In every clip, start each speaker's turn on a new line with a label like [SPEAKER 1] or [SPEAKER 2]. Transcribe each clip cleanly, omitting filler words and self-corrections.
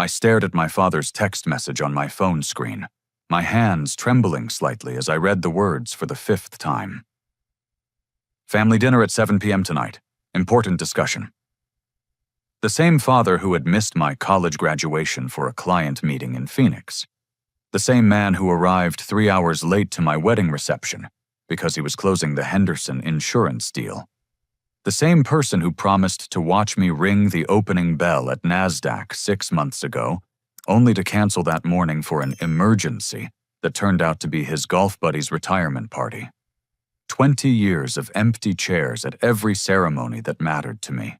[SPEAKER 1] I stared at my father's text message on my phone screen, my hands trembling slightly as I read the words for the 5th time. Family dinner at 7 p.m. tonight. Important discussion. The same father who had missed my college graduation for a client meeting in Phoenix. The same man who arrived 3 hours late to my wedding reception because he was closing the Henderson insurance deal. The same person who promised to watch me ring the opening bell at NASDAQ 6 months ago, only to cancel that morning for an emergency that turned out to be his golf buddy's retirement party. 20 years of empty chairs at every ceremony that mattered to me.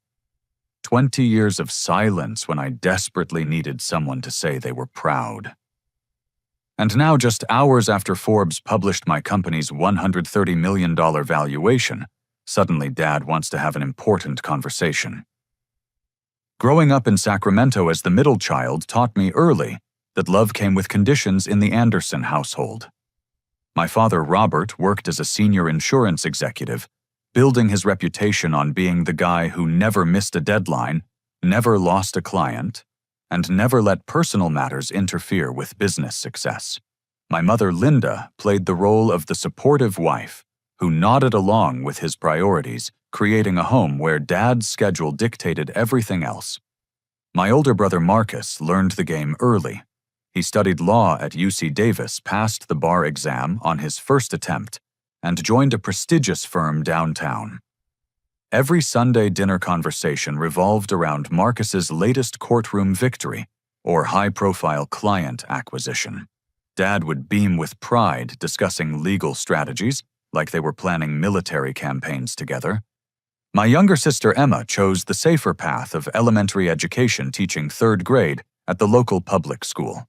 [SPEAKER 1] 20 years of silence when I desperately needed someone to say they were proud. And now, just hours after Forbes published my company's $130 million valuation, suddenly Dad wants to have an important conversation. Growing up in Sacramento as the middle child taught me early that love came with conditions in the Anderson household. My father, Robert, worked as a senior insurance executive, building his reputation on being the guy who never missed a deadline, never lost a client, and never let personal matters interfere with business success. My mother, Linda, played the role of the supportive wife who nodded along with his priorities, creating a home where Dad's schedule dictated everything else. My older brother, Marcus, learned the game early. He studied law at UC Davis, passed the bar exam on his first attempt, and joined a prestigious firm downtown. Every Sunday dinner conversation revolved around Marcus's latest courtroom victory or high-profile client acquisition. Dad would beam with pride discussing legal strategies, like they were planning military campaigns together. My younger sister Emma chose the safer path of elementary education, teaching 3rd grade at the local public school.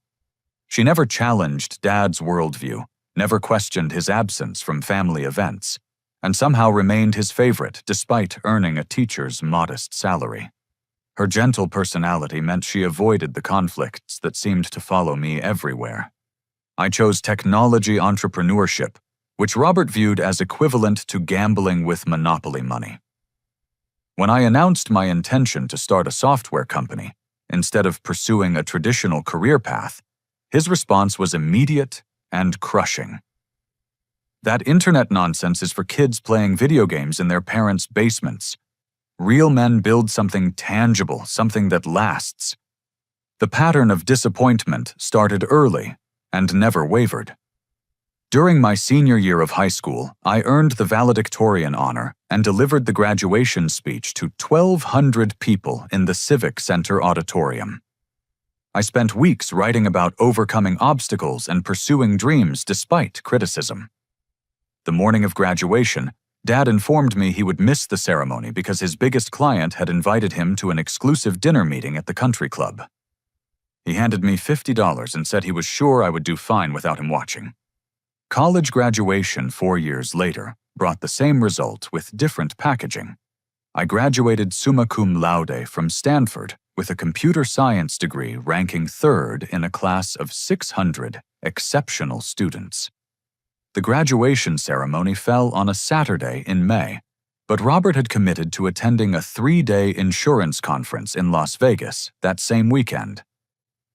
[SPEAKER 1] She never challenged Dad's worldview, never questioned his absence from family events, and somehow remained his favorite despite earning a teacher's modest salary. Her gentle personality meant she avoided the conflicts that seemed to follow me everywhere. I chose technology entrepreneurship, which Robert viewed as equivalent to gambling with monopoly money. When I announced my intention to start a software company, instead of pursuing a traditional career path, his response was immediate and crushing. That internet nonsense is for kids playing video games in their parents' basements. Real men build something tangible, something that lasts. The pattern of disappointment started early and never wavered. During my senior year of high school, I earned the valedictorian honor and delivered the graduation speech to 1,200 people in the Civic Center auditorium. I spent weeks writing about overcoming obstacles and pursuing dreams despite criticism. The morning of graduation, Dad informed me he would miss the ceremony because his biggest client had invited him to an exclusive dinner meeting at the country club. He handed me $50 and said he was sure I would do fine without him watching. College graduation 4 years later brought the same result with different packaging. I graduated summa cum laude from Stanford with a computer science degree, ranking 3rd in a class of 600 exceptional students. The graduation ceremony fell on a Saturday in May, but Robert had committed to attending a 3-day insurance conference in Las Vegas that same weekend.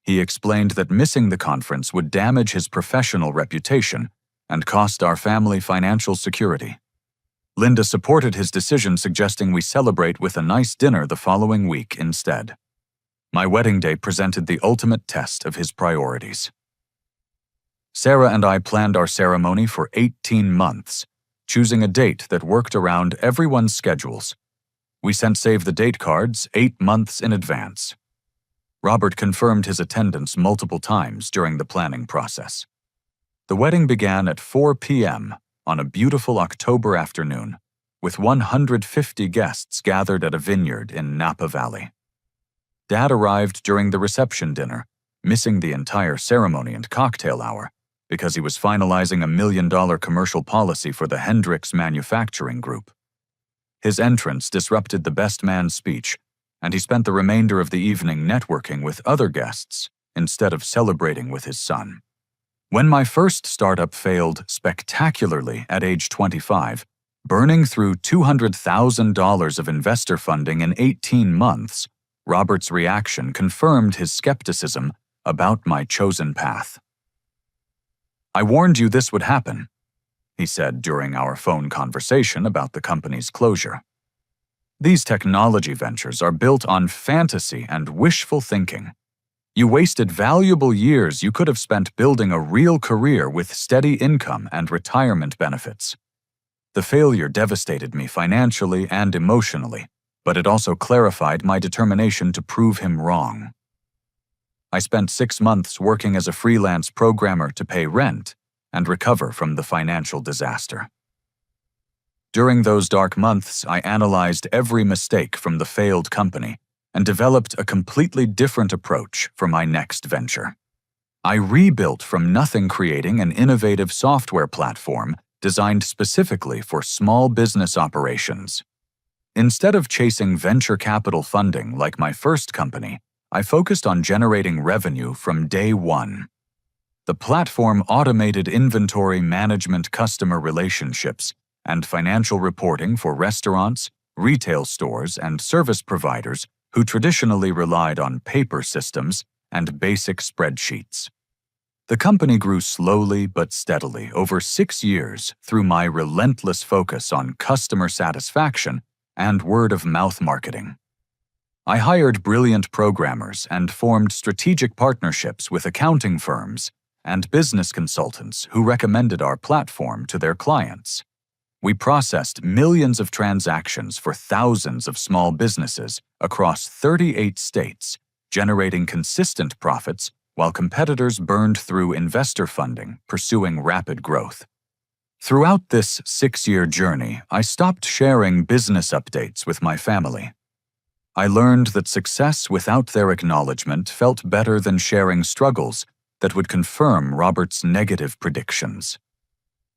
[SPEAKER 1] He explained that missing the conference would damage his professional reputation and cost our family financial security. Linda supported his decision, suggesting we celebrate with a nice dinner the following week instead. My wedding day presented the ultimate test of his priorities. Sarah and I planned our ceremony for 18 months, choosing a date that worked around everyone's schedules. We sent save-the-date cards 8 months in advance. Robert confirmed his attendance multiple times during the planning process. The wedding began at 4 p.m. on a beautiful October afternoon, with 150 guests gathered at a vineyard in Napa Valley. Dad arrived during the reception dinner, missing the entire ceremony and cocktail hour because he was finalizing a $1 million commercial policy for the Hendricks Manufacturing Group. His entrance disrupted the best man's speech, and he spent the remainder of the evening networking with other guests instead of celebrating with his son. When my first startup failed spectacularly at age 25, burning through $200,000 of investor funding in 18 months, Robert's reaction confirmed his skepticism about my chosen path. "I warned you this would happen," he said during our phone conversation about the company's closure. "These technology ventures are built on fantasy and wishful thinking. You wasted valuable years you could have spent building a real career with steady income and retirement benefits." The failure devastated me financially and emotionally, but it also clarified my determination to prove him wrong. I spent 6 months working as a freelance programmer to pay rent and recover from the financial disaster. During those dark months, I analyzed every mistake from the failed company and developed a completely different approach for my next venture. I rebuilt from nothing, creating an innovative software platform designed specifically for small business operations. Instead of chasing venture capital funding like my first company, I focused on generating revenue from day one. The platform automated inventory management, customer relationships, and financial reporting for restaurants, retail stores, and service providers who traditionally relied on paper systems and basic spreadsheets. The company grew slowly but steadily over 6 years through my relentless focus on customer satisfaction and word-of-mouth marketing. I hired brilliant programmers and formed strategic partnerships with accounting firms and business consultants who recommended our platform to their clients. We processed millions of transactions for thousands of small businesses across 38 states, generating consistent profits while competitors burned through investor funding, pursuing rapid growth. Throughout this 6-year journey, I stopped sharing business updates with my family. I learned that success without their acknowledgement felt better than sharing struggles that would confirm Robert's negative predictions.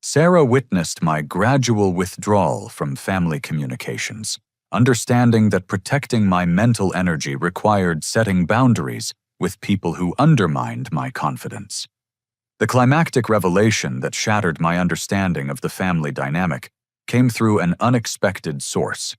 [SPEAKER 1] Sarah witnessed my gradual withdrawal from family communications, understanding that protecting my mental energy required setting boundaries with people who undermined my confidence. The climactic revelation that shattered my understanding of the family dynamic came through an unexpected source.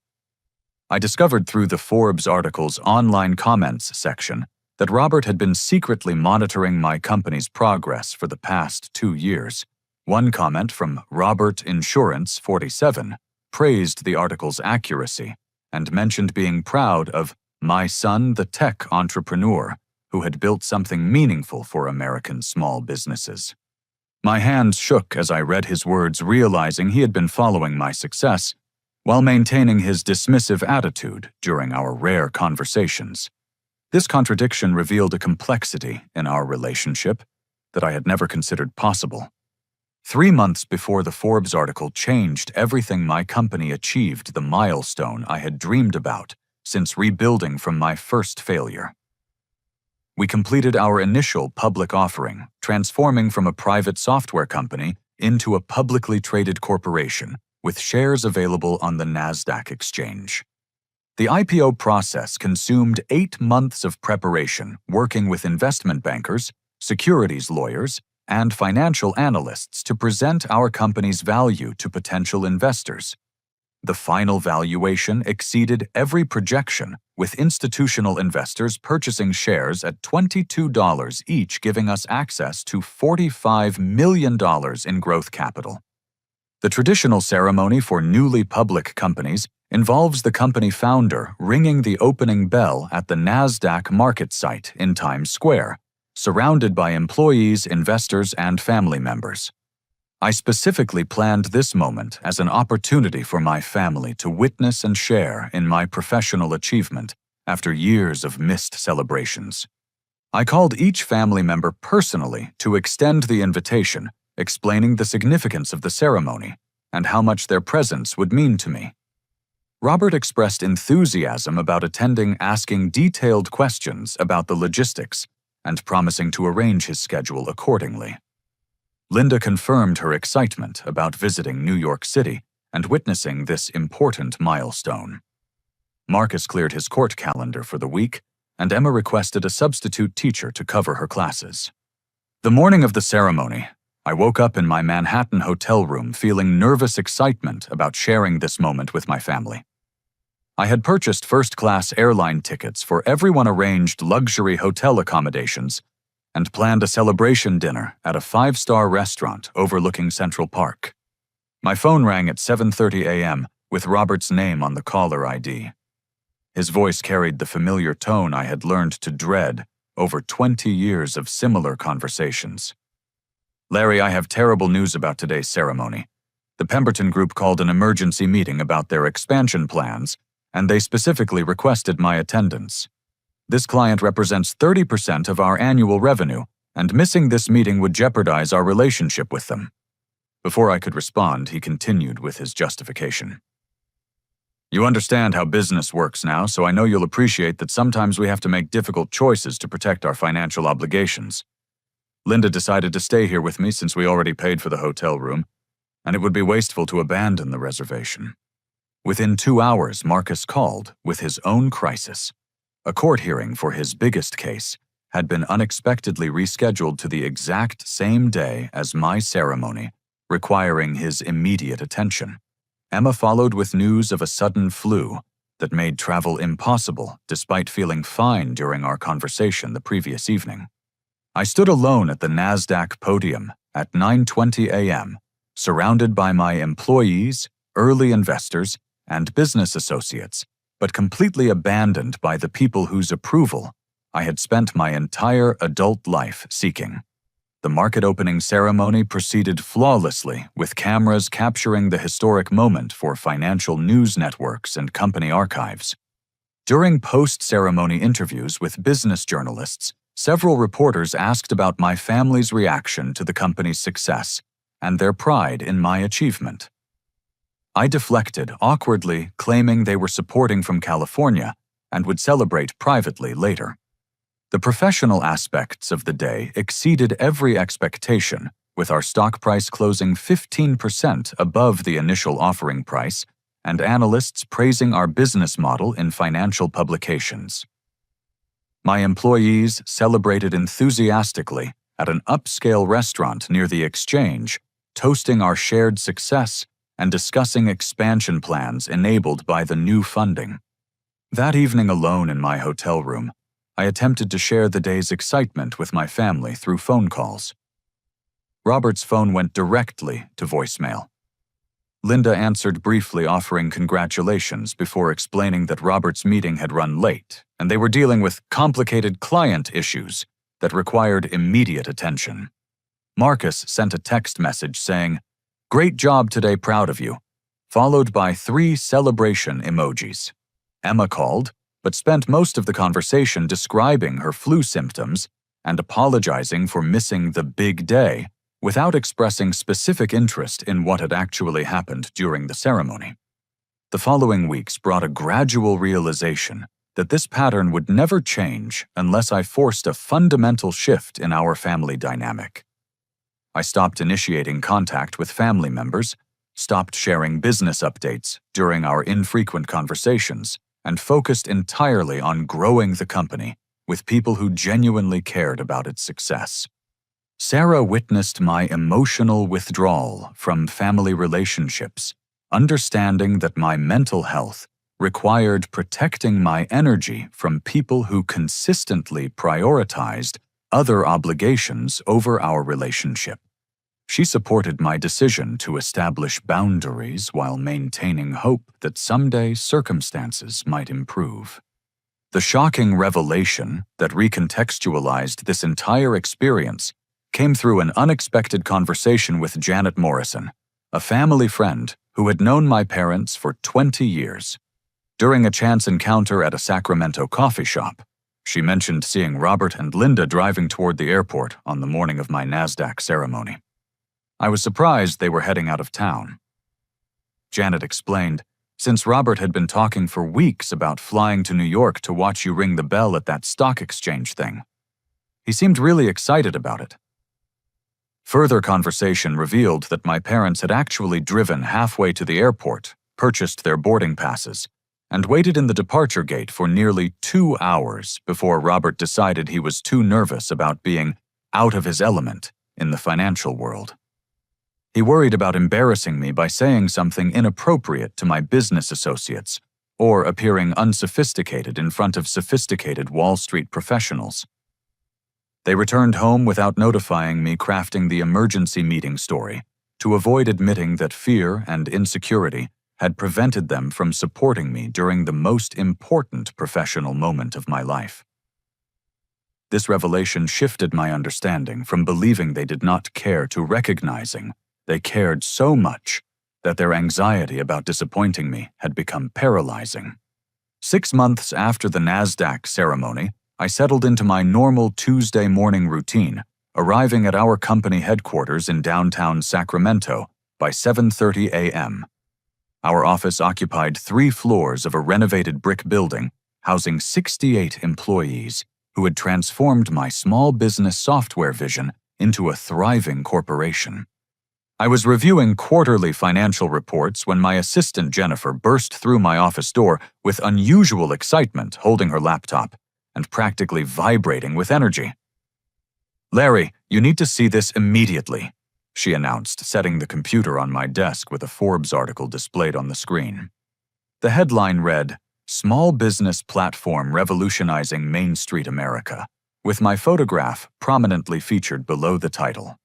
[SPEAKER 1] I discovered through the Forbes article's online comments section that Robert had been secretly monitoring my company's progress for the past 2 years. One comment from Robert Insurance 47 praised the article's accuracy and mentioned being proud of my son, the tech entrepreneur, who had built something meaningful for American small businesses. My hands shook as I read his words, realizing he had been following my success while maintaining his dismissive attitude during our rare conversations. This contradiction revealed a complexity in our relationship that I had never considered possible. 3 months before the Forbes article changed everything my company achieved, the milestone I had dreamed about since rebuilding from my first failure. We completed our initial public offering, transforming from a private software company into a publicly traded corporation with shares available on the NASDAQ exchange. The IPO process consumed 8 months of preparation, working with investment bankers, securities lawyers, and financial analysts to present our company's value to potential investors. The final valuation exceeded every projection, with institutional investors purchasing shares at $22 each, giving us access to $45 million in growth capital. The traditional ceremony for newly public companies involves the company founder ringing the opening bell at the NASDAQ market site in Times Square, surrounded by employees, investors, and family members. I specifically planned this moment as an opportunity for my family to witness and share in my professional achievement after years of missed celebrations. I called each family member personally to extend the invitation, explaining the significance of the ceremony and how much their presence would mean to me. Robert expressed enthusiasm about attending, asking detailed questions about the logistics and promising to arrange his schedule accordingly. Linda confirmed her excitement about visiting New York City and witnessing this important milestone. Marcus cleared his court calendar for the week, and Emma requested a substitute teacher to cover her classes. The morning of the ceremony, I woke up in my Manhattan hotel room feeling nervous excitement about sharing this moment with my family. I had purchased first-class airline tickets for everyone, arranged luxury hotel accommodations, and planned a celebration dinner at a 5-star restaurant overlooking Central Park. My phone rang at 7:30 a.m. with Robert's name on the caller ID. His voice carried the familiar tone I had learned to dread over 20 years of similar conversations. "Larry, I have terrible news about today's ceremony. The Pemberton Group called an emergency meeting about their expansion plans, and they specifically requested my attendance. This client represents 30% of our annual revenue, and missing this meeting would jeopardize our relationship with them." Before I could respond, he continued with his justification. "You understand how business works now, so I know you'll appreciate that sometimes we have to make difficult choices to protect our financial obligations. Linda decided to stay here with me since we already paid for the hotel room, and it would be wasteful to abandon the reservation." Within 2 hours, Marcus called with his own crisis. A court hearing for his biggest case had been unexpectedly rescheduled to the exact same day as my ceremony, requiring his immediate attention. Emma followed with news of a sudden flu that made travel impossible despite feeling fine during our conversation the previous evening. I stood alone at the NASDAQ podium at 9:20 a.m., surrounded by my employees, early investors, and business associates, but completely abandoned by the people whose approval I had spent my entire adult life seeking. The market opening ceremony proceeded flawlessly, with cameras capturing the historic moment for financial news networks and company archives. During post-ceremony interviews with business journalists, several reporters asked about my family's reaction to the company's success and their pride in my achievement. I deflected, awkwardly claiming they were supporting from California and would celebrate privately later. The professional aspects of the day exceeded every expectation, with our stock price closing 15% above the initial offering price and analysts praising our business model in financial publications. My employees celebrated enthusiastically at an upscale restaurant near the Exchange, toasting our shared success and discussing expansion plans enabled by the new funding. That evening, alone in my hotel room, I attempted to share the day's excitement with my family through phone calls. Robert's phone went directly to voicemail. Linda answered briefly, offering congratulations before explaining that Robert's meeting had run late and they were dealing with complicated client issues that required immediate attention. Marcus sent a text message saying, "Great job today, proud of you," followed by 3 celebration emojis. Emma called, but spent most of the conversation describing her flu symptoms and apologizing for missing the big day without expressing specific interest in what had actually happened during the ceremony. The following weeks brought a gradual realization that this pattern would never change unless I forced a fundamental shift in our family dynamic. I stopped initiating contact with family members, stopped sharing business updates during our infrequent conversations, and focused entirely on growing the company with people who genuinely cared about its success. Sarah witnessed my emotional withdrawal from family relationships, understanding that my mental health required protecting my energy from people who consistently prioritized other obligations over our relationship. She supported my decision to establish boundaries while maintaining hope that someday circumstances might improve. The shocking revelation that recontextualized this entire experience came through an unexpected conversation with Janet Morrison, a family friend who had known my parents for 20 years. During a chance encounter at a Sacramento coffee shop, she mentioned seeing Robert and Linda driving toward the airport on the morning of my NASDAQ ceremony. I was surprised they were heading out of town. Janet explained, since Robert had been talking for weeks about flying to New York to watch you ring the bell at that stock exchange thing. He seemed really excited about it. Further conversation revealed that my parents had actually driven halfway to the airport, purchased their boarding passes, and waited in the departure gate for nearly 2 hours before Robert decided he was too nervous about being out of his element in the financial world. He worried about embarrassing me by saying something inappropriate to my business associates or appearing unsophisticated in front of sophisticated Wall Street professionals. They returned home without notifying me, crafting the emergency meeting story to avoid admitting that fear and insecurity had prevented them from supporting me during the most important professional moment of my life. This revelation shifted my understanding from believing they did not care to recognizing they cared so much that their anxiety about disappointing me had become paralyzing. 6 months after the NASDAQ ceremony, I settled into my normal Tuesday morning routine, arriving at our company headquarters in downtown Sacramento by 7:30 a.m. Our office occupied 3 floors of a renovated brick building, housing 68 employees who had transformed my small business software vision into a thriving corporation. I was reviewing quarterly financial reports when my assistant Jennifer burst through my office door with unusual excitement, holding her laptop and practically vibrating with energy. "Larry, you need to see this immediately," she announced, setting the computer on my desk with a Forbes article displayed on the screen. The headline read, "Small Business Platform Revolutionizing Main Street America," with my photograph prominently featured below the title.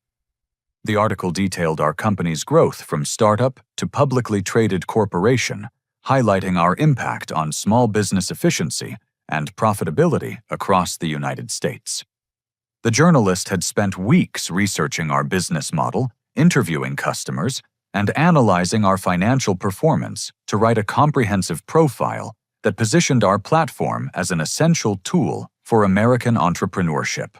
[SPEAKER 1] The article detailed our company's growth from startup to publicly traded corporation, highlighting our impact on small business efficiency and profitability across the United States. The journalist had spent weeks researching our business model, interviewing customers, and analyzing our financial performance to write a comprehensive profile that positioned our platform as an essential tool for American entrepreneurship.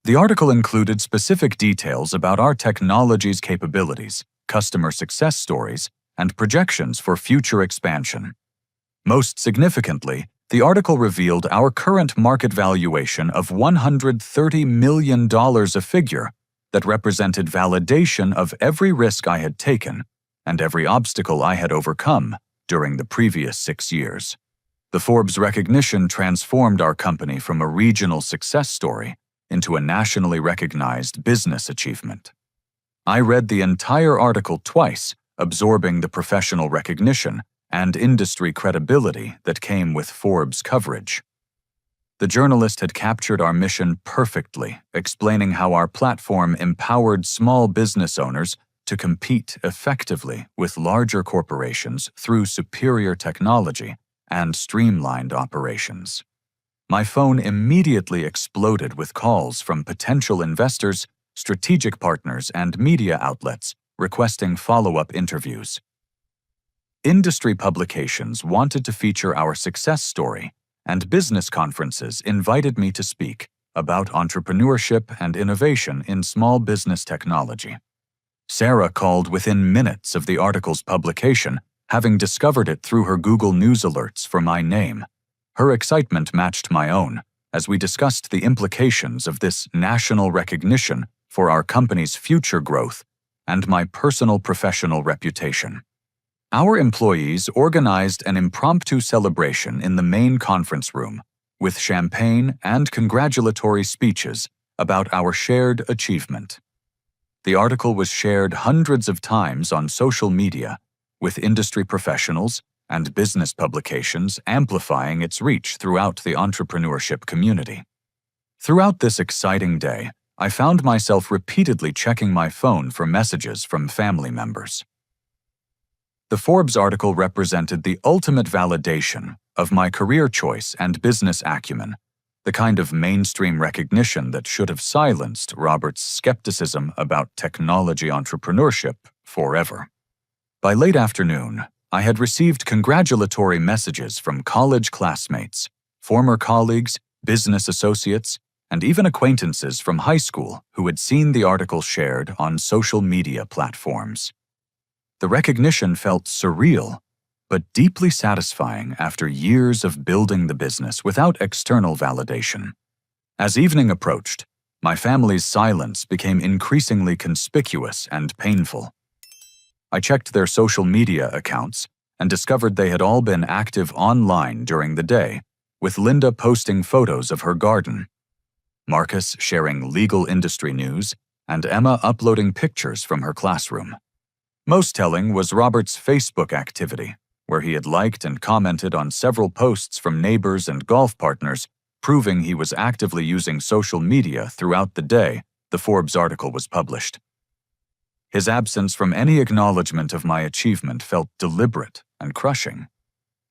[SPEAKER 1] The article included specific details about our technology's capabilities, customer success stories, and projections for future expansion. Most significantly, the article revealed our current market valuation of $130 million, a figure that represented validation of every risk I had taken and every obstacle I had overcome during the previous 6 years. The Forbes recognition transformed our company from a regional success story into a nationally recognized business achievement. I read the entire article twice, absorbing the professional recognition and industry credibility that came with Forbes coverage. The journalist had captured our mission perfectly, explaining how our platform empowered small business owners to compete effectively with larger corporations through superior technology and streamlined operations. My phone immediately exploded with calls from potential investors, strategic partners, and media outlets requesting follow-up interviews. Industry publications wanted to feature our success story, and business conferences invited me to speak about entrepreneurship and innovation in small business technology. Sarah called within minutes of the article's publication, having discovered it through her Google News alerts for my name. Her excitement matched my own as we discussed the implications of this national recognition for our company's future growth and my personal professional reputation. Our employees organized an impromptu celebration in the main conference room with champagne and congratulatory speeches about our shared achievement. The article was shared hundreds of times on social media, with industry professionals and business publications amplifying its reach throughout the entrepreneurship community. Throughout this exciting day, I found myself repeatedly checking my phone for messages from family members. The Forbes article represented the ultimate validation of my career choice and business acumen, the kind of mainstream recognition that should have silenced Robert's skepticism about technology entrepreneurship forever. By late afternoon, I had received congratulatory messages from college classmates, former colleagues, business associates, and even acquaintances from high school who had seen the article shared on social media platforms. The recognition felt surreal, but deeply satisfying after years of building the business without external validation. As evening approached, my family's silence became increasingly conspicuous and painful. I checked their social media accounts and discovered they had all been active online during the day, with Linda posting photos of her garden, Marcus sharing legal industry news, and Emma uploading pictures from her classroom. Most telling was Robert's Facebook activity, where he had liked and commented on several posts from neighbors and golf partners, proving he was actively using social media throughout the day the Forbes article was published. His absence from any acknowledgement of my achievement felt deliberate and crushing.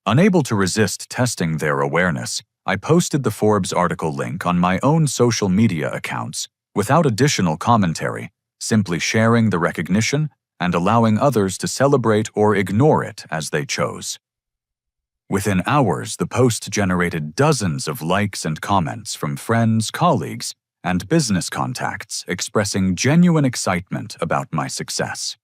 [SPEAKER 1] Unable to resist testing their awareness, I posted the Forbes article link on my own social media accounts without additional commentary, simply sharing the recognition and allowing others to celebrate or ignore it as they chose. Within hours, the post generated dozens of likes and comments from friends, colleagues, and business contacts expressing genuine excitement about my success.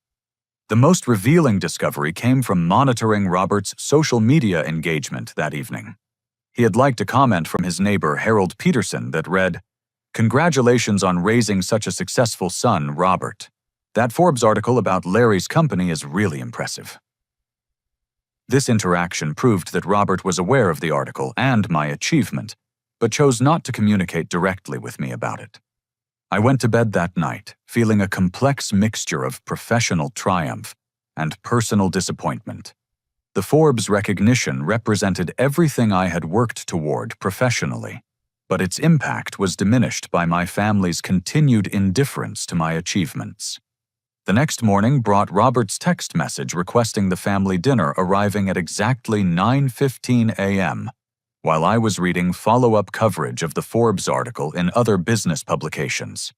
[SPEAKER 1] The most revealing discovery came from monitoring Robert's social media engagement that evening. He had liked a comment from his neighbor Harold Peterson that read, "Congratulations on raising such a successful son, Robert. That Forbes article about Larry's company is really impressive." This interaction proved that Robert was aware of the article and my achievement, but chose not to communicate directly with me about it. I went to bed that night, feeling a complex mixture of professional triumph and personal disappointment. The Forbes recognition represented everything I had worked toward professionally, but its impact was diminished by my family's continued indifference to my achievements. The next morning brought Robert's text message requesting the family dinner arriving at exactly 9:15 a.m., while I was reading follow-up coverage of the Forbes article in other business publications.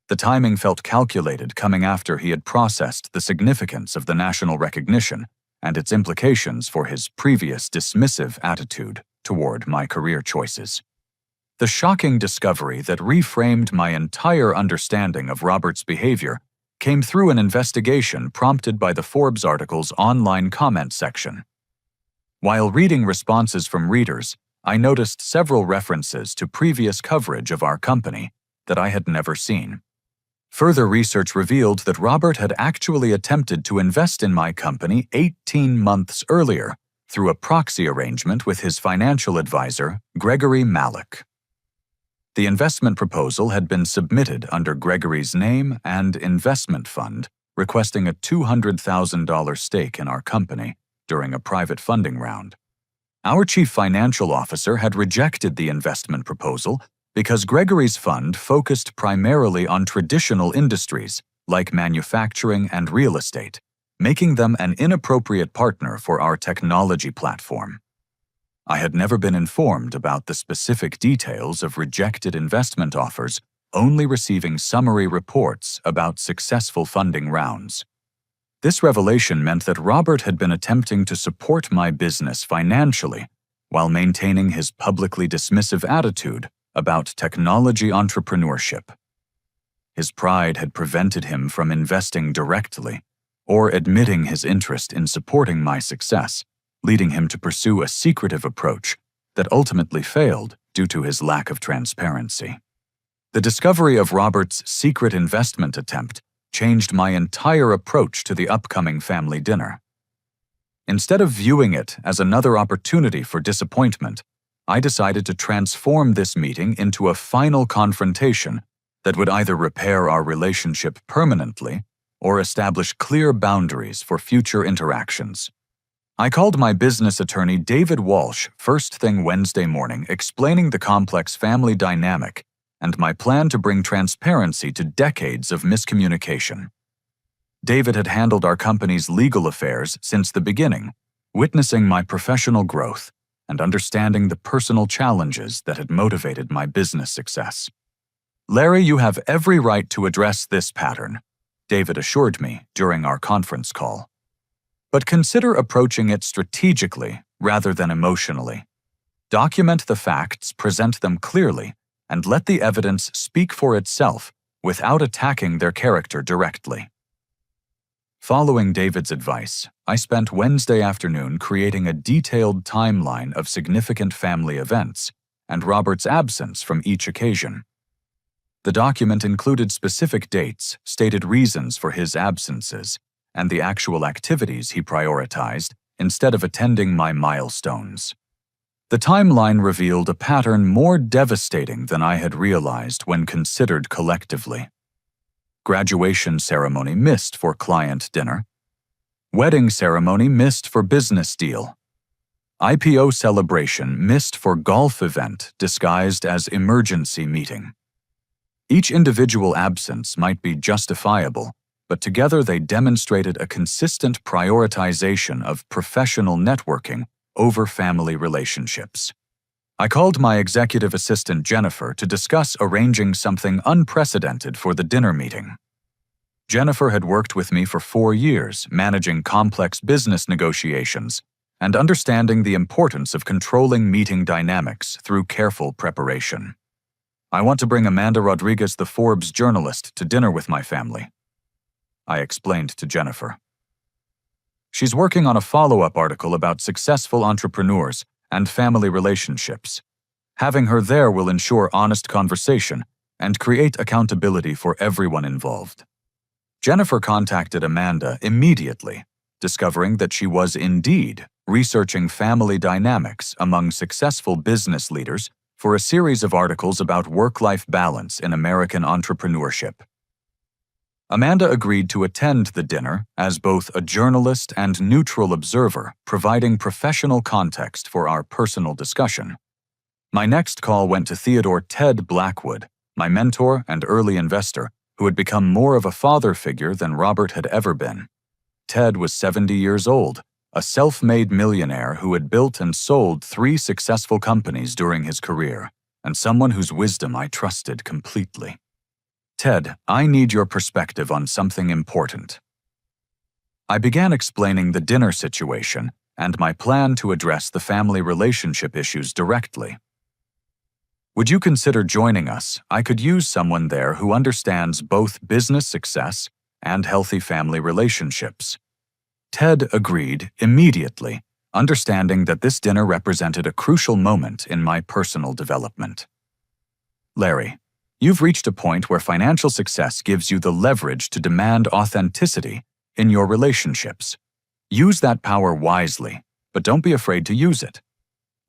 [SPEAKER 1] The timing felt calculated coming after he had processed the significance of the national recognition and its implications for his previous dismissive attitude toward my career choices. The shocking discovery that reframed my entire understanding of Robert's behavior came through an investigation prompted by the Forbes article's online comment section. While reading responses from readers, I noticed several references to previous coverage of our company that I had never seen. Further research revealed that Robert had actually attempted to invest in my company 18 months earlier through a proxy arrangement with his financial advisor, Gregory Malik. The investment proposal had been submitted under Gregory's name and investment fund, requesting a $200,000 stake in our company during a private funding round. Our chief financial officer had rejected the investment proposal because Gregory's fund focused primarily on traditional industries like manufacturing and real estate, making them an inappropriate partner for our technology platform. I had never been informed about the specific details of rejected investment offers, only receiving summary reports about successful funding rounds. This revelation meant that Robert had been attempting to support my business financially while maintaining his publicly dismissive attitude about technology entrepreneurship. His pride had prevented him from investing directly or admitting his interest in supporting my success, leading him to pursue a secretive approach that ultimately failed due to his lack of transparency. The discovery of Robert's secret investment attempt changed my entire approach to the upcoming family dinner. Instead of viewing it as another opportunity for disappointment, I decided to transform this meeting into a final confrontation that would either repair our relationship permanently or establish clear boundaries for future interactions. I called my business attorney David Walsh first thing Wednesday morning, explaining the complex family dynamic and my plan to bring transparency to decades of miscommunication. David had handled our company's legal affairs since the beginning, witnessing my professional growth and understanding the personal challenges that had motivated my business success. "Larry, you have every right to address this pattern," David assured me during our conference call. "But consider approaching it strategically rather than emotionally. Document the facts, present them clearly, and let the evidence speak for itself without attacking their character directly." Following David's advice, I spent Wednesday afternoon creating a detailed timeline of significant family events and Robert's absence from each occasion. The document included specific dates, stated reasons for his absences, and the actual activities he prioritized instead of attending my milestones. The timeline revealed a pattern more devastating than I had realized when considered collectively. Graduation ceremony missed for client dinner. Wedding ceremony missed for business deal. IPO celebration missed for golf event disguised as emergency meeting. Each individual absence might be justifiable, but together they demonstrated a consistent prioritization of professional networking over family relationships. I called my executive assistant Jennifer to discuss arranging something unprecedented for the dinner meeting. Jennifer had worked with me for 4 years, managing complex business negotiations and understanding the importance of controlling meeting dynamics through careful preparation. I want to bring Amanda Rodriguez, the Forbes journalist, to dinner with my family, I explained to Jennifer. She's working on a follow-up article about successful entrepreneurs and family relationships. Having her there will ensure honest conversation and create accountability for everyone involved. Jennifer contacted Amanda immediately, discovering that she was indeed researching family dynamics among successful business leaders for a series of articles about work-life balance in American entrepreneurship. Amanda agreed to attend the dinner as both a journalist and neutral observer, providing professional context for our personal discussion. My next call went to Theodore Ted Blackwood, my mentor and early investor, who had become more of a father figure than Robert had ever been. Ted was 70 years old, a self-made millionaire who had built and sold 3 successful companies during his career, and someone whose wisdom I trusted completely. Ted, I need your perspective on something important. I began explaining the dinner situation and my plan to address the family relationship issues directly. Would you consider joining us? I could use someone there who understands both business success and healthy family relationships. Ted agreed immediately, understanding that this dinner represented a crucial moment in my personal development. Larry, you've reached a point where financial success gives you the leverage to demand authenticity in your relationships. Use that power wisely, but don't be afraid to use it.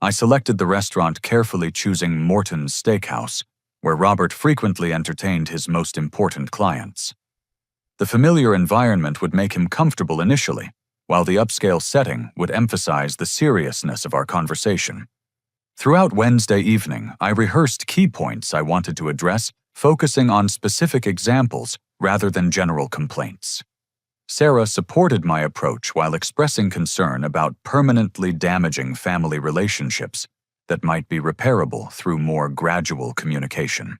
[SPEAKER 1] I selected the restaurant carefully, choosing Morton's Steakhouse, where Robert frequently entertained his most important clients. The familiar environment would make him comfortable initially, while the upscale setting would emphasize the seriousness of our conversation. Throughout Wednesday evening, I rehearsed key points I wanted to address, focusing on specific examples rather than general complaints. Sarah supported my approach while expressing concern about permanently damaging family relationships that might be repairable through more gradual communication.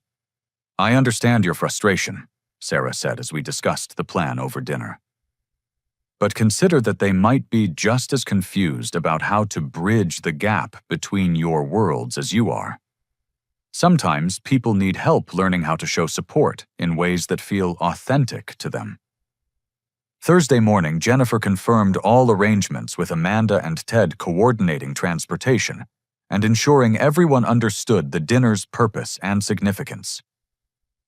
[SPEAKER 1] I understand your frustration, Sarah said as we discussed the plan over dinner. But consider that they might be just as confused about how to bridge the gap between your worlds as you are. Sometimes people need help learning how to show support in ways that feel authentic to them. Thursday morning, Jennifer confirmed all arrangements with Amanda and Ted coordinating transportation and ensuring everyone understood the dinner's purpose and significance.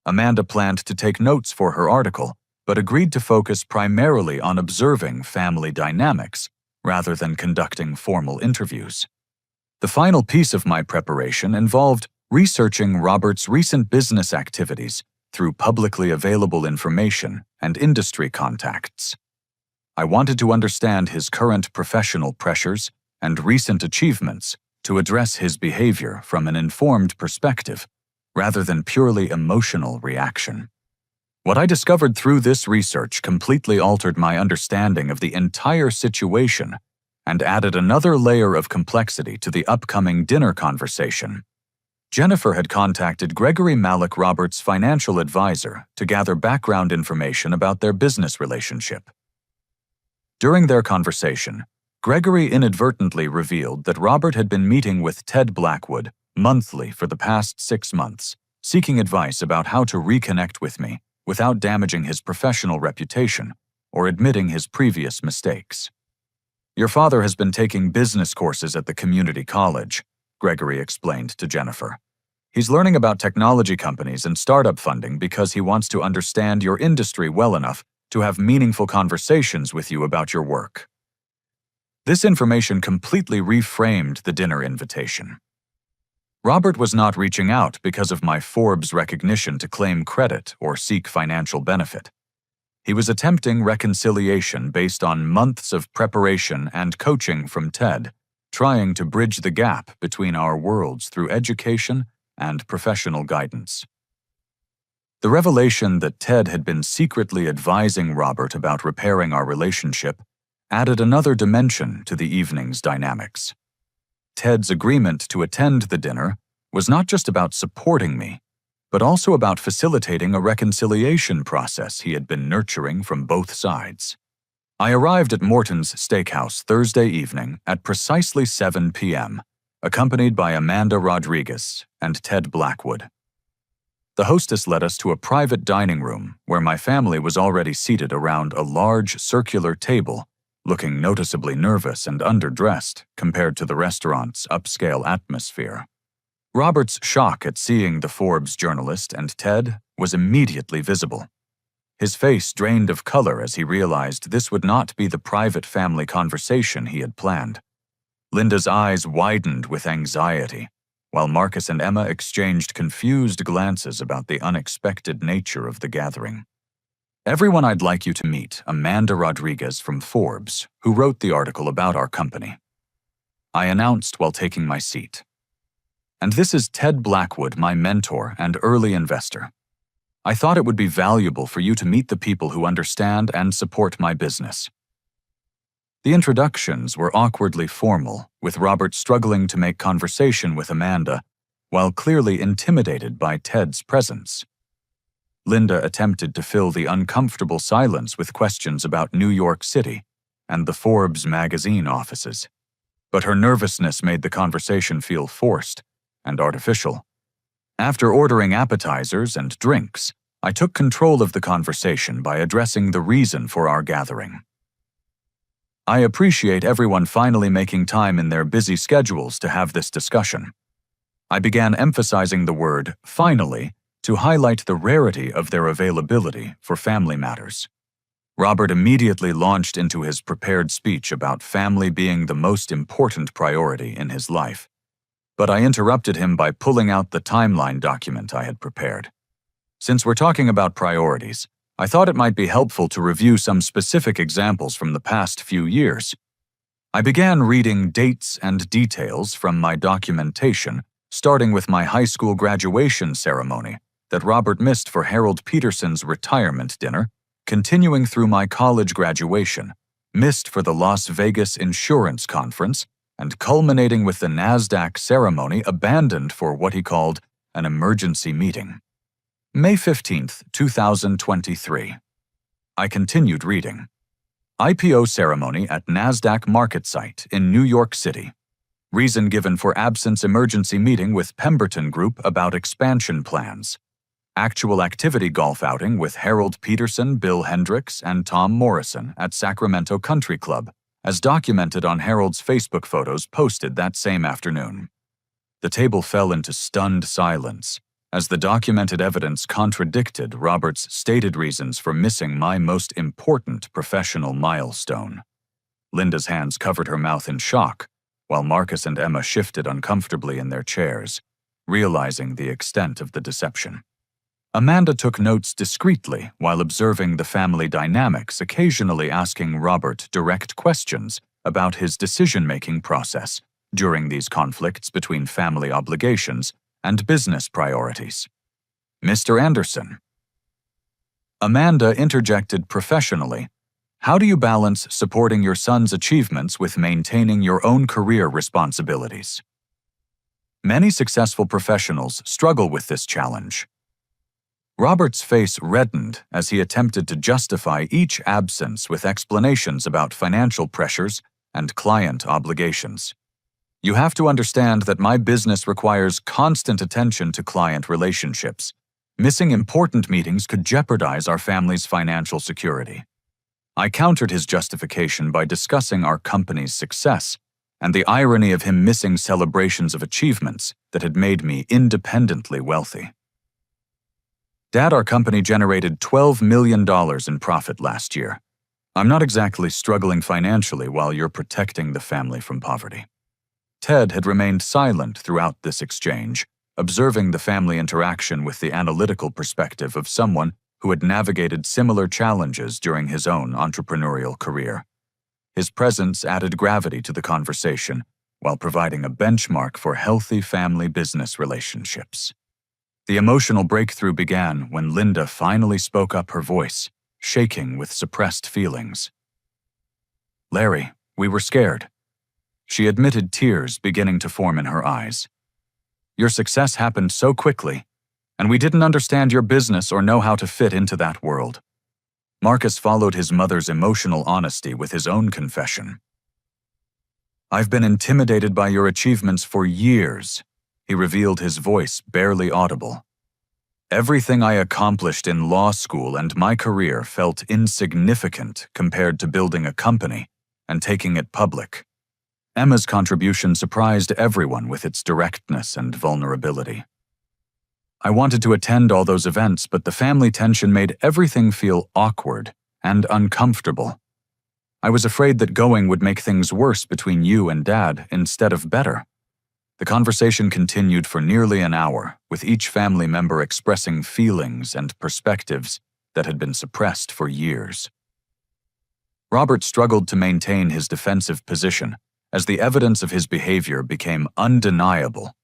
[SPEAKER 1] Amanda planned to take notes for her article, but agreed to focus primarily on observing family dynamics rather than conducting formal interviews. The final piece of my preparation involved researching Robert's recent business activities through publicly available information and industry contacts. I wanted to understand his current professional pressures and recent achievements to address his behavior from an informed perspective rather than purely emotional reaction. What I discovered through this research completely altered my understanding of the entire situation and added another layer of complexity to the upcoming dinner conversation. Jennifer had contacted Gregory Malik, Robert's financial advisor, to gather background information about their business relationship. During their conversation, Gregory inadvertently revealed that Robert had been meeting with Ted Blackwood monthly for the past 6 months, seeking advice about how to reconnect with me without damaging his professional reputation or admitting his previous mistakes. Your father has been taking business courses at the community college, Gregory explained to Jennifer. He's learning about technology companies and startup funding because he wants to understand your industry well enough to have meaningful conversations with you about your work. This information completely reframed the dinner invitation. Robert was not reaching out because of my Forbes recognition to claim credit or seek financial benefit. He was attempting reconciliation based on months of preparation and coaching from Ted, trying to bridge the gap between our worlds through education and professional guidance. The revelation that Ted had been secretly advising Robert about repairing our relationship added another dimension to the evening's dynamics. Ted's agreement to attend the dinner was not just about supporting me, but also about facilitating a reconciliation process he had been nurturing from both sides. I arrived at Morton's Steakhouse Thursday evening at precisely 7 p.m., accompanied by Amanda Rodriguez and Ted Blackwood. The hostess led us to a private dining room where my family was already seated around a large circular table, looking noticeably nervous and underdressed compared to the restaurant's upscale atmosphere. Robert's shock at seeing the Forbes journalist and Ted was immediately visible. His face drained of color as he realized this would not be the private family conversation he had planned. Linda's eyes widened with anxiety, while Marcus and Emma exchanged confused glances about the unexpected nature of the gathering. "Everyone, I'd like you to meet Amanda Rodriguez from Forbes, who wrote the article about our company," I announced while taking my seat. "And this is Ted Blackwood, my mentor and early investor. I thought it would be valuable for you to meet the people who understand and support my business." The introductions were awkwardly formal, with Robert struggling to make conversation with Amanda, while clearly intimidated by Ted's presence. Linda attempted to fill the uncomfortable silence with questions about New York City and the Forbes magazine offices, but her nervousness made the conversation feel forced and artificial. After ordering appetizers and drinks, I took control of the conversation by addressing the reason for our gathering. "I appreciate everyone finally making time in their busy schedules to have this discussion." I began emphasizing the word "finally" to highlight the rarity of their availability for family matters. Robert immediately launched into his prepared speech about family being the most important priority in his life, but I interrupted him by pulling out the timeline document I had prepared. Since we're talking about priorities, I thought it might be helpful to review some specific examples from the past few years. I began reading dates and details from my documentation, starting with my high school graduation ceremony that Robert missed for Harold Peterson's retirement dinner, continuing through my college graduation, missed for the Las Vegas Insurance Conference, and culminating with the NASDAQ ceremony abandoned for what he called an emergency meeting. May 15th, 2023. I continued reading. IPO ceremony at NASDAQ market site in New York City. Reason given for absence: emergency meeting with Pemberton Group about expansion plans. Actual activity: golf outing with Harold Peterson, Bill Hendricks, and Tom Morrison at Sacramento Country Club, as documented on Harold's Facebook photos posted that same afternoon. The table fell into stunned silence, as the documented evidence contradicted Robert's stated reasons for missing my most important professional milestone. Linda's hands covered her mouth in shock, while Marcus and Emma shifted uncomfortably in their chairs, realizing the extent of the deception. Amanda took notes discreetly while observing the family dynamics, occasionally asking Robert direct questions about his decision-making process during these conflicts between family obligations and business priorities. "Mr. Anderson." Amanda interjected professionally, "How do you balance supporting your son's achievements with maintaining your own career responsibilities?" Many successful professionals struggle with this challenge. Robert's face reddened as he attempted to justify each absence with explanations about financial pressures and client obligations. "You have to understand that my business requires constant attention to client relationships. Missing important meetings could jeopardize our family's financial security." I countered his justification by discussing our company's success and the irony of him missing celebrations of achievements that had made me independently wealthy. "Dad, our company generated $12 million in profit last year. I'm not exactly struggling financially while you're protecting the family from poverty." Ted had remained silent throughout this exchange, observing the family interaction with the analytical perspective of someone who had navigated similar challenges during his own entrepreneurial career. His presence added gravity to the conversation while providing a benchmark for healthy family business relationships. The emotional breakthrough began when Linda finally spoke up, her voice shaking with suppressed feelings. "Larry, we were scared." She admitted, tears beginning to form in her eyes. "Your success happened so quickly, and we didn't understand your business or know how to fit into that world." Marcus followed his mother's emotional honesty with his own confession. "I've been intimidated by your achievements for years," he revealed, his voice barely audible. "Everything I accomplished in law school and my career felt insignificant compared to building a company and taking it public." Emma's contribution surprised everyone with its directness and vulnerability. "I wanted to attend all those events, but the family tension made everything feel awkward and uncomfortable. I was afraid that going would make things worse between you and Dad instead of better." The conversation continued for nearly an hour, with each family member expressing feelings and perspectives that had been suppressed for years. Robert struggled to maintain his defensive position as the evidence of his behavior became undeniable,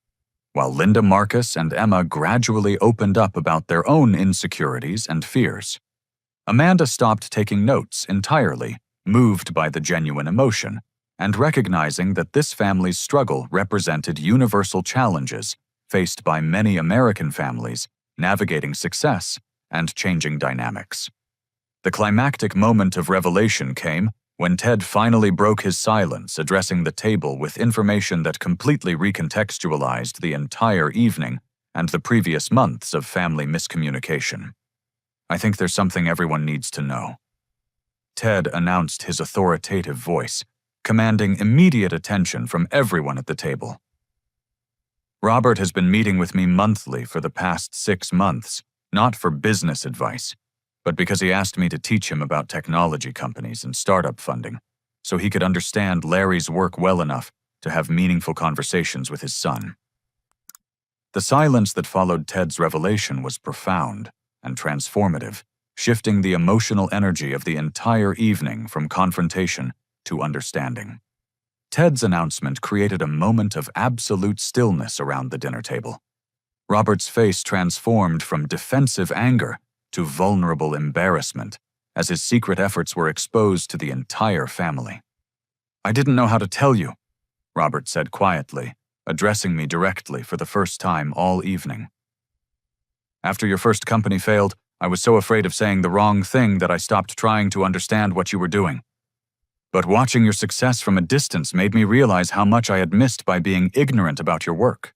[SPEAKER 1] while Linda, Marcus, and Emma gradually opened up about their own insecurities and fears. Amanda stopped taking notes entirely, moved by the genuine emotion, and recognizing that this family's struggle represented universal challenges faced by many American families navigating success and changing dynamics. The climactic moment of revelation came when Ted finally broke his silence, addressing the table with information that completely recontextualized the entire evening and the previous months of family miscommunication. "I think there's something everyone needs to know." Ted announced, his authoritative voice commanding immediate attention from everyone at the table. "Robert has been meeting with me monthly for the past 6 months, not for business advice, but because he asked me to teach him about technology companies and startup funding, so he could understand Larry's work well enough to have meaningful conversations with his son." The silence that followed Ted's revelation was profound and transformative, shifting the emotional energy of the entire evening from confrontation to understanding. Ted's announcement created a moment of absolute stillness around the dinner table. Robert's face transformed from defensive anger to vulnerable embarrassment as his secret efforts were exposed to the entire family. "I didn't know how to tell you," Robert said quietly, addressing me directly for the first time all evening. "After your first company failed, I was so afraid of saying the wrong thing that I stopped trying to understand what you were doing. But watching your success from a distance made me realize how much I had missed by being ignorant about your work."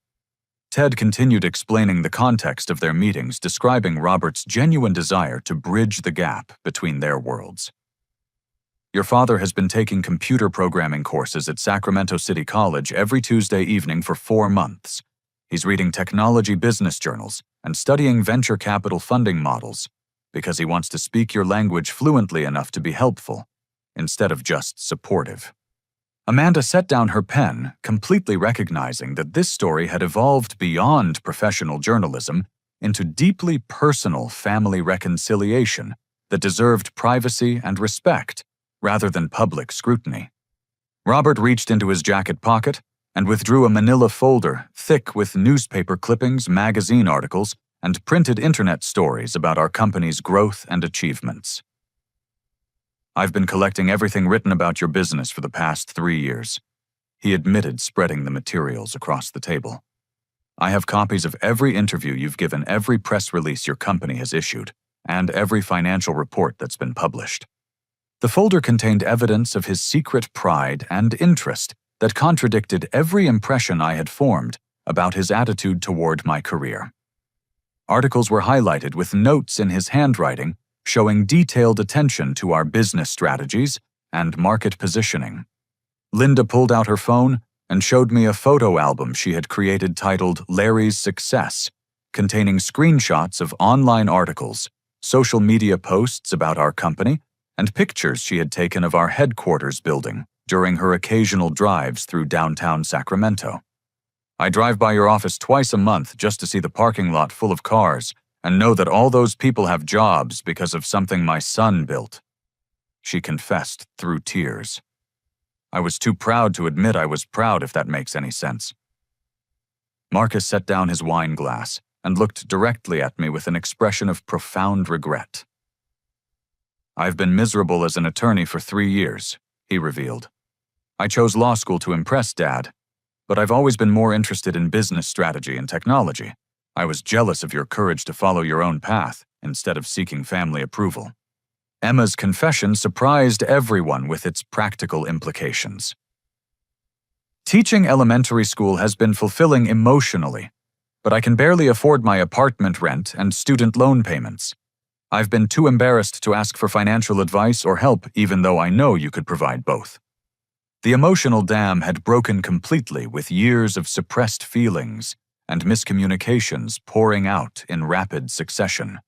[SPEAKER 1] Ted continued explaining the context of their meetings, describing Robert's genuine desire to bridge the gap between their worlds. "Your father has been taking computer programming courses at Sacramento City College every Tuesday evening for 4 months. He's reading technology business journals and studying venture capital funding models because he wants to speak your language fluently enough to be helpful, instead of just supportive." Amanda set down her pen, completely recognizing that this story had evolved beyond professional journalism into deeply personal family reconciliation that deserved privacy and respect rather than public scrutiny. Robert reached into his jacket pocket and withdrew a manila folder thick with newspaper clippings, magazine articles, and printed internet stories about our company's growth and achievements. "I've been collecting everything written about your business for the past 3 years," he admitted, spreading the materials across the table. "I have copies of every interview you've given, every press release your company has issued, and every financial report that's been published." The folder contained evidence of his secret pride and interest that contradicted every impression I had formed about his attitude toward my career. Articles were highlighted with notes in his handwriting showing detailed attention to our business strategies and market positioning. Linda pulled out her phone and showed me a photo album she had created titled Larry's Success, containing screenshots of online articles, social media posts about our company, and pictures she had taken of our headquarters building during her occasional drives through downtown Sacramento. "I drive by your office twice a month just to see the parking lot full of cars and know that all those people have jobs because of something my son built," she confessed through tears. I was too proud to admit I was proud, if that makes any sense. Marcus set down his wine glass and looked directly at me with an expression of profound regret. "I've been miserable as an attorney for 3 years," he revealed. "I chose law school to impress Dad, but I've always been more interested in business strategy and technology. I was jealous of your courage to follow your own path instead of seeking family approval." Emma's confession surprised everyone with its practical implications. "Teaching elementary school has been fulfilling emotionally, but I can barely afford my apartment rent and student loan payments. I've been too embarrassed to ask for financial advice or help, even though I know you could provide both." The emotional dam had broken completely, with years of suppressed feelings and miscommunications pouring out in rapid succession.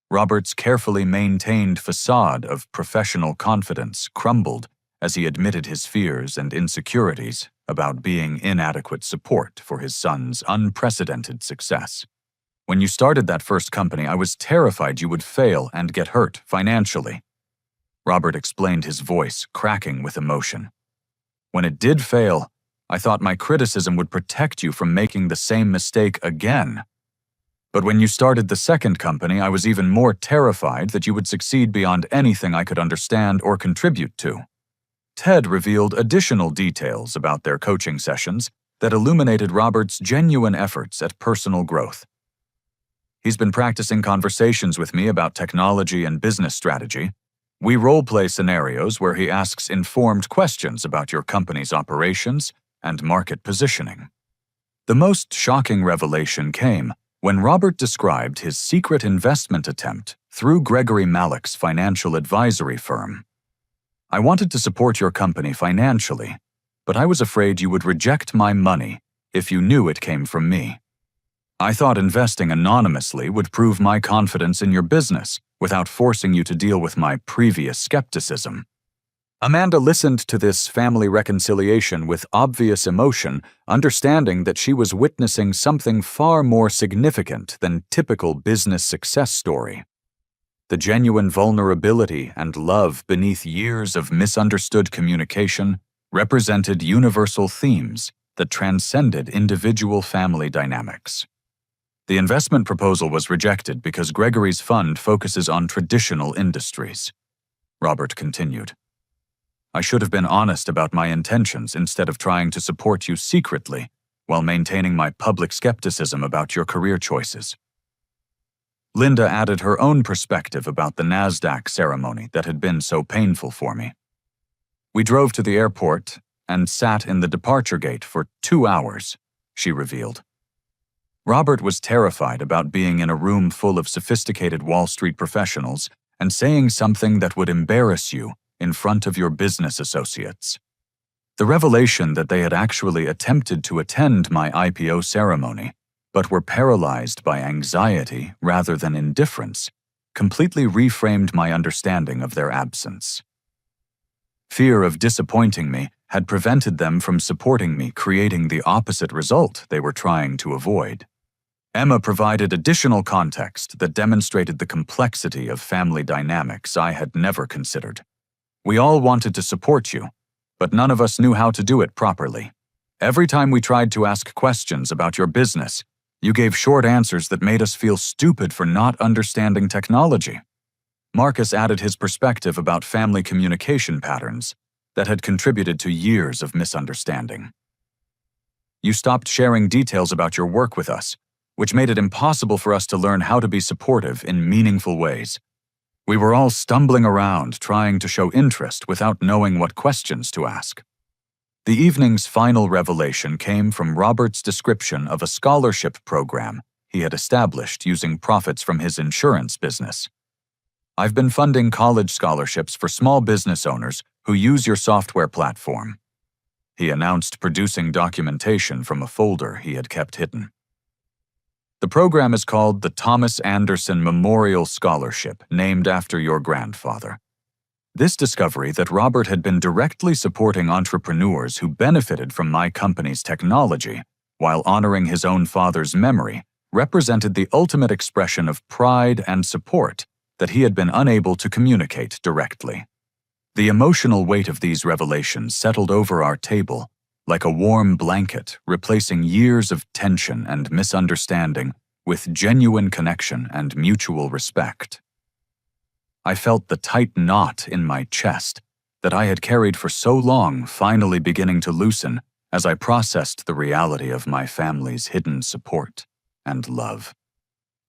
[SPEAKER 1] Robert's carefully maintained facade of professional confidence crumbled as he admitted his fears and insecurities about being inadequate support for his son's unprecedented success. "When you started that first company, I was terrified you would fail and get hurt financially," Robert explained, his voice cracking with emotion. "When it did fail, I thought my criticism would protect you from making the same mistake again. But when you started the second company, I was even more terrified that you would succeed beyond anything I could understand or contribute to." Ted revealed additional details about their coaching sessions that illuminated Robert's genuine efforts at personal growth. "He's been practicing conversations with me about technology and business strategy. We role-play scenarios where he asks informed questions about your company's operations and market positioning." The most shocking revelation came when Robert described his secret investment attempt through Gregory Malek's financial advisory firm. "I wanted to support your company financially, but I was afraid you would reject my money if you knew it came from me. I thought investing anonymously would prove my confidence in your business without forcing you to deal with my previous skepticism." Amanda listened to this family reconciliation with obvious emotion, understanding that she was witnessing something far more significant than typical business success story. The genuine vulnerability and love beneath years of misunderstood communication represented universal themes that transcended individual family dynamics. The investment proposal was rejected because Gregory's fund focuses on traditional industries. Robert continued. "I should have been honest about my intentions instead of trying to support you secretly while maintaining my public skepticism about your career choices." Linda added her own perspective about the NASDAQ ceremony that had been so painful for me. "We drove to the airport and sat in the departure gate for 2 hours, she revealed. Robert was terrified about being in a room full of sophisticated Wall Street professionals and saying something that would embarrass you in front of your business associates. The revelation that they had actually attempted to attend my IPO ceremony, but were paralyzed by anxiety rather than indifference, completely reframed my understanding of their absence. Fear of disappointing me had prevented them from supporting me, creating the opposite result they were trying to avoid. Emma provided additional context that demonstrated the complexity of family dynamics I had never considered. "We all wanted to support you, but none of us knew how to do it properly. Every time we tried to ask questions about your business, you gave short answers that made us feel stupid for not understanding technology." Marcus added his perspective about family communication patterns that had contributed to years of misunderstanding. "You stopped sharing details about your work with us, which made it impossible for us to learn how to be supportive in meaningful ways. We were all stumbling around trying to show interest without knowing what questions to ask." The evening's final revelation came from Robert's description of a scholarship program he had established using profits from his insurance business. "I've been funding college scholarships for small business owners who use your software platform," he announced, producing documentation from a folder he had kept hidden. "The program is called the Thomas Anderson Memorial Scholarship, named after your grandfather." This discovery that Robert had been directly supporting entrepreneurs who benefited from my company's technology while honoring his own father's memory represented the ultimate expression of pride and support that he had been unable to communicate directly. The emotional weight of these revelations settled over our table like a warm blanket, replacing years of tension and misunderstanding with genuine connection and mutual respect. I felt the tight knot in my chest that I had carried for so long finally beginning to loosen as I processed the reality of my family's hidden support and love.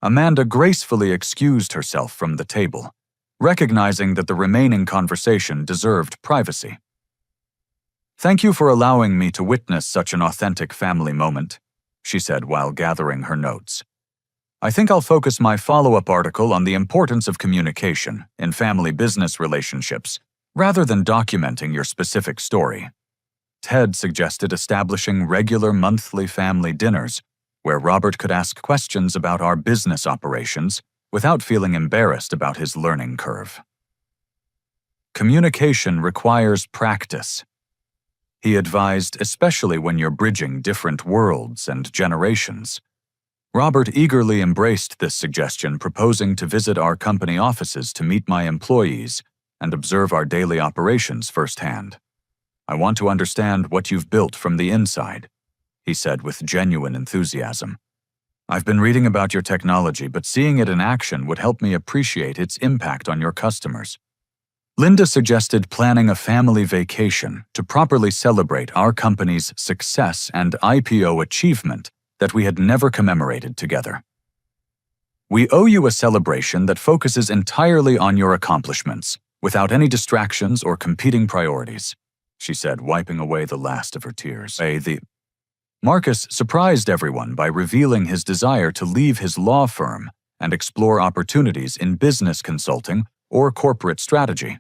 [SPEAKER 1] Amanda gracefully excused herself from the table, recognizing that the remaining conversation deserved privacy. "Thank you for allowing me to witness such an authentic family moment," she said while gathering her notes. "I think I'll focus my follow-up article on the importance of communication in family-business relationships, rather than documenting your specific story." Ted suggested establishing regular monthly family dinners where Robert could ask questions about our business operations without feeling embarrassed about his learning curve. Communication requires practice, he advised, especially when you're bridging different worlds and generations. Robert eagerly embraced this suggestion, proposing to visit our company offices to meet my employees and observe our daily operations firsthand. "I want to understand what you've built from the inside," he said with genuine enthusiasm. "I've been reading about your technology, but seeing it in action would help me appreciate its impact on your customers." Linda suggested planning a family vacation to properly celebrate our company's success and IPO achievement that we had never commemorated together. "We owe you a celebration that focuses entirely on your accomplishments, without any distractions or competing priorities," she said, wiping away the last of her tears. Marcus surprised everyone by revealing his desire to leave his law firm and explore opportunities in business consulting or corporate strategy.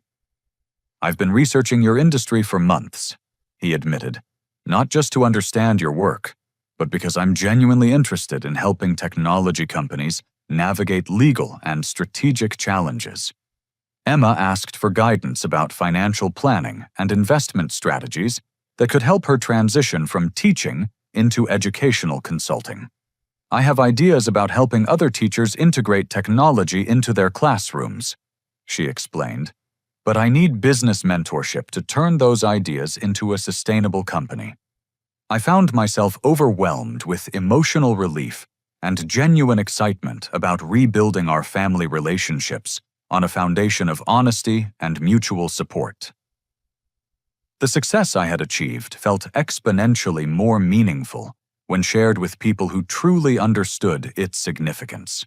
[SPEAKER 1] "I've been researching your industry for months," he admitted, "not just to understand your work, but because I'm genuinely interested in helping technology companies navigate legal and strategic challenges." Emma asked for guidance about financial planning and investment strategies that could help her transition from teaching into educational consulting. "I have ideas about helping other teachers integrate technology into their classrooms," she explained, "but I need business mentorship to turn those ideas into a sustainable company." I found myself overwhelmed with emotional relief and genuine excitement about rebuilding our family relationships on a foundation of honesty and mutual support. The success I had achieved felt exponentially more meaningful when shared with people who truly understood its significance.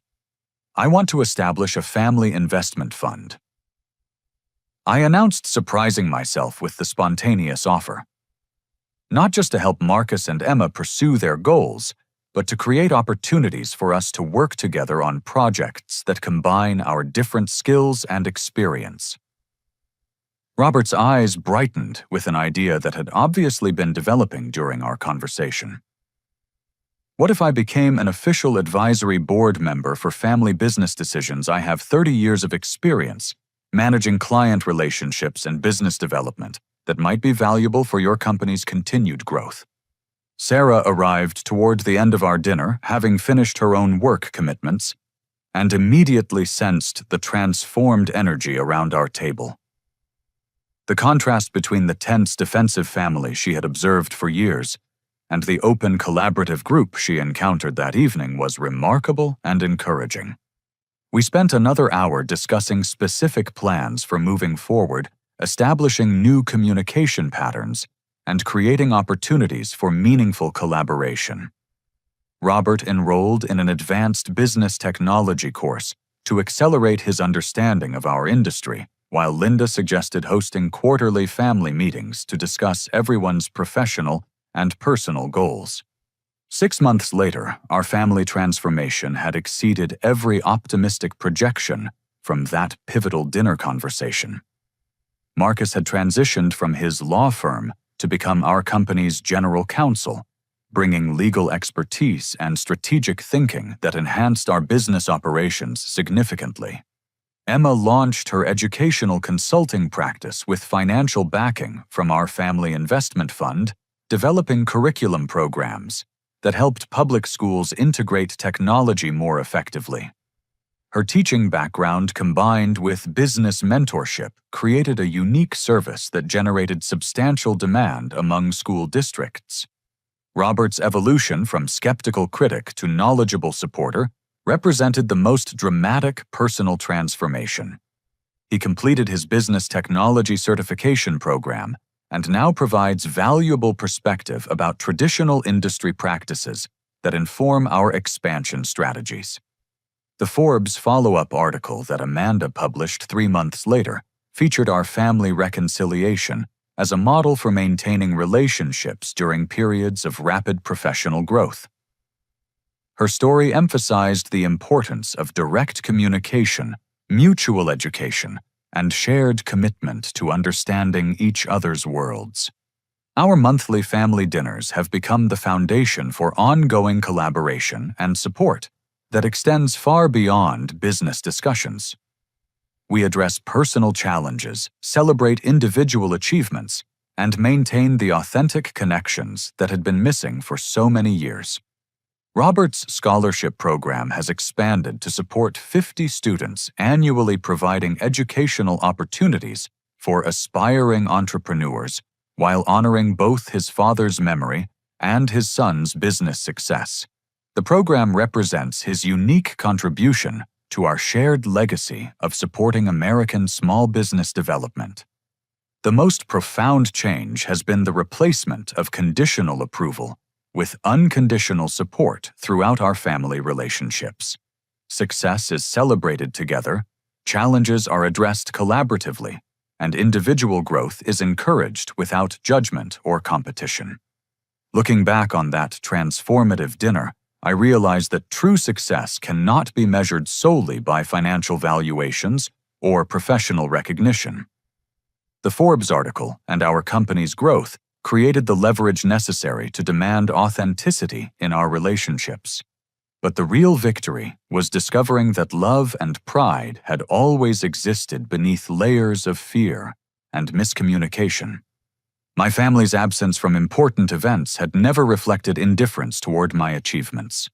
[SPEAKER 1] "I want to establish a family investment fund," I announced, surprising myself with the spontaneous offer. Not just to help Marcus and Emma pursue their goals, but to create opportunities for us to work together on projects that combine our different skills and experience. Robert's eyes brightened with an idea that had obviously been developing during our conversation. "What if I became an official advisory board member for family business decisions? I have 30 years of experience managing client relationships and business development that might be valuable for your company's continued growth." Sarah arrived toward the end of our dinner, having finished her own work commitments, and immediately sensed the transformed energy around our table. The contrast between the tense, defensive family she had observed for years and the open, collaborative group she encountered that evening was remarkable and encouraging. We spent another hour discussing specific plans for moving forward, establishing new communication patterns, and creating opportunities for meaningful collaboration. Robert enrolled in an advanced business technology course to accelerate his understanding of our industry, while Linda suggested hosting quarterly family meetings to discuss everyone's professional and personal goals. 6 months later, our family transformation had exceeded every optimistic projection from that pivotal dinner conversation. Marcus had transitioned from his law firm to become our company's general counsel, bringing legal expertise and strategic thinking that enhanced our business operations significantly. Emma launched her educational consulting practice with financial backing from our family investment fund, developing curriculum programs that helped public schools integrate technology more effectively. Her teaching background combined with business mentorship created a unique service that generated substantial demand among school districts. Robert's evolution from skeptical critic to knowledgeable supporter represented the most dramatic personal transformation. He completed his business technology certification program and now provides valuable perspective about traditional industry practices that inform our expansion strategies. The Forbes follow-up article that Amanda published 3 months later featured our family reconciliation as a model for maintaining relationships during periods of rapid professional growth. Her story emphasized the importance of direct communication, mutual education, and shared commitment to understanding each other's worlds. Our monthly family dinners have become the foundation for ongoing collaboration and support that extends far beyond business discussions. We address personal challenges, celebrate individual achievements, and maintain the authentic connections that had been missing for so many years. Robert's scholarship program has expanded to support 50 students annually, providing educational opportunities for aspiring entrepreneurs while honoring both his father's memory and his son's business success. The program represents his unique contribution to our shared legacy of supporting American small business development. The most profound change has been the replacement of conditional approval with unconditional support throughout our family relationships. Success is celebrated together, challenges are addressed collaboratively, and individual growth is encouraged without judgment or competition. Looking back on that transformative dinner, I realized that true success cannot be measured solely by financial valuations or professional recognition. The Forbes article and our company's growth created the leverage necessary to demand authenticity in our relationships. But the real victory was discovering that love and pride had always existed beneath layers of fear and miscommunication. My family's absence from important events had never reflected indifference toward my achievements.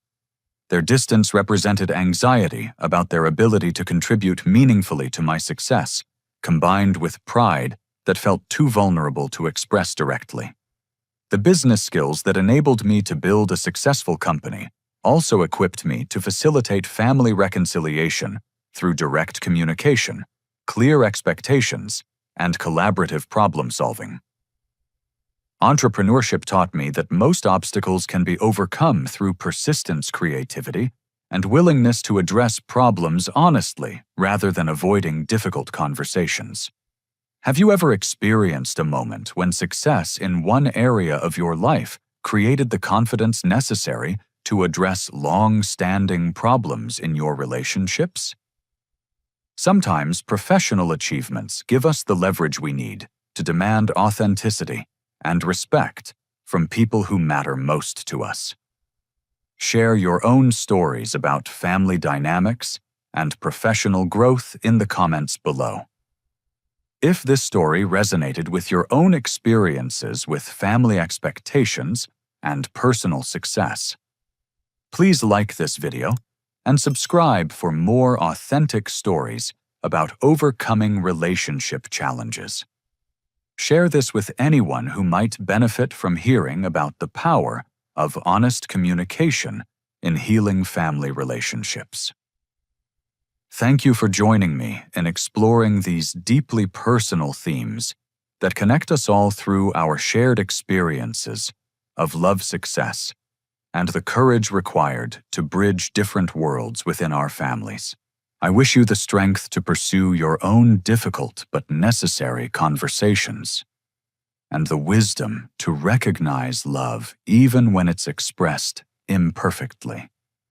[SPEAKER 1] Their distance represented anxiety about their ability to contribute meaningfully to my success, combined with pride that felt too vulnerable to express directly. The business skills that enabled me to build a successful company also equipped me to facilitate family reconciliation through direct communication, clear expectations, and collaborative problem-solving. Entrepreneurship taught me that most obstacles can be overcome through persistence, creativity, and willingness to address problems honestly rather than avoiding difficult conversations. Have you ever experienced a moment when success in one area of your life created the confidence necessary to address long-standing problems in your relationships? Sometimes professional achievements give us the leverage we need to demand authenticity and respect from people who matter most to us. Share your own stories about family dynamics and professional growth in the comments below. If this story resonated with your own experiences with family expectations and personal success, please like this video and subscribe for more authentic stories about overcoming relationship challenges. Share this with anyone who might benefit from hearing about the power of honest communication in healing family relationships. Thank you for joining me in exploring these deeply personal themes that connect us all through our shared experiences of love success and the courage required to bridge different worlds within our families. I wish you the strength to pursue your own difficult but necessary conversations, and the wisdom to recognize love even when it's expressed imperfectly.